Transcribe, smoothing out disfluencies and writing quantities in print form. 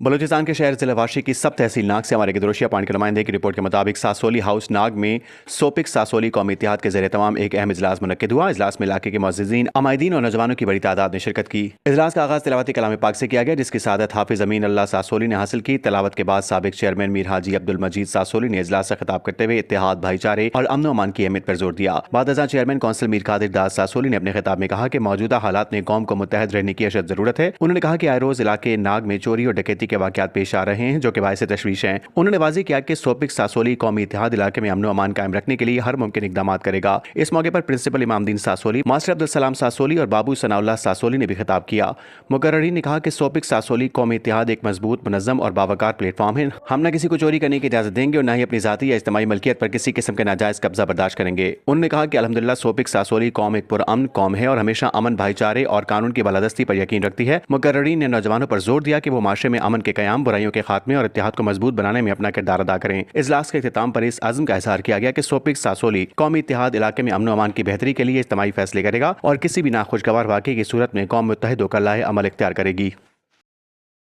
बलूचिस्तान के शहर जिलावाशी की सब तहसील नाग से हमारे गदरोशिया पॉइंट के नुमाइंदे की रिपोर्ट के मुताबिक सासोली हाउस नाग में सोपिक सासोली कौमी इत्तेहाद के ज़रिए तमाम एक अहम इजलास मुनक्किद हुआ। इजलास में इलाके के मुअज़्ज़िज़ीन, अमायदीन और नौजवानों की बड़ी तादाद ने शिरकत की। इजलास का आगाज़ तिलावती कलाम पाक से किया गया, जिसकी सादत हाफिज़ अमीन अल्लाह सासोली ने हासिल की। तिलावत के बाद साबिक चेयरमैन मीर हाजी अब्दुल मजीद सासोली ने इजलास से खिताब करते हुए इत्तेहाद, भाईचारे और अमन अमान की अहमियत पर जोर दिया। बाद अज़ां चेयरमैन कौंसिल मीर कादिर दास सासोली ने अपने खिताब में कहा कि मौजूदा हालात में कौम को मुत्तहद रहने की अशद ज़रूरत है। उन्होंने कहा कि आए रोज़ इलाके नाग में चोरी और डकैती के वाक़यात पेश आ रहे हैं, जो कि बायस तशवीश हैं। उन्होंने वाज़ेह किया कि सोपिक सासोली कौमी इत्तेहाद इलाके में अमन व अमान कायम रखने के लिए हर मुमकिन इकदाम करेगा। इस मौके पर प्रिंसिपल इमामदीन सासोली, मास्टर अब्दुल सलाम सासोली और बाबू सनाउल्लाह सासोली ने भी खिताब किया। मुकर्ररीन ने कहा कि सोपिक सासोली कौमी इत्तेहाद एक मजबूत, मुनज़्ज़म और बावकार प्लेटफॉर्म है। हम न किसी को चोरी करने की इजाज़त देंगे और न ही अपनी ज़ाती या इज्तिमाई मलकियत पर किसी किस्म के नाजायज़ कब्जा बर्दाश्त करेंगे। उन्होंने कहा कि अल्हम्दुलिल्लाह सोपिक सासोली कौम एक पुरअमन कौम है और हमेशा अमन, भाईचारे और कानून की बालादस्ती पर यकीन रखती है। मुकर्ररीन ने नौजवानों पर जोर दिया कि वो माशरे में अमन के क़याम, बुराइयों के खात्मे और इत्तेहाद को मजबूत बनाने में अपना किरदार अदा करें। इजलास के इख्तिताम पर इस अज़्म का इज़हार किया गया कि सोपिक सासोली कौमी इत्तेहाद इलाके में अमन व अमान की बेहतरी के लिए इज्तिमाई फैसले करेगा और किसी भी नाखुशगवार वाक़ये की सूरत में कौम मुत्तहिद होकर लाहे अमल इख्तियार करेगी।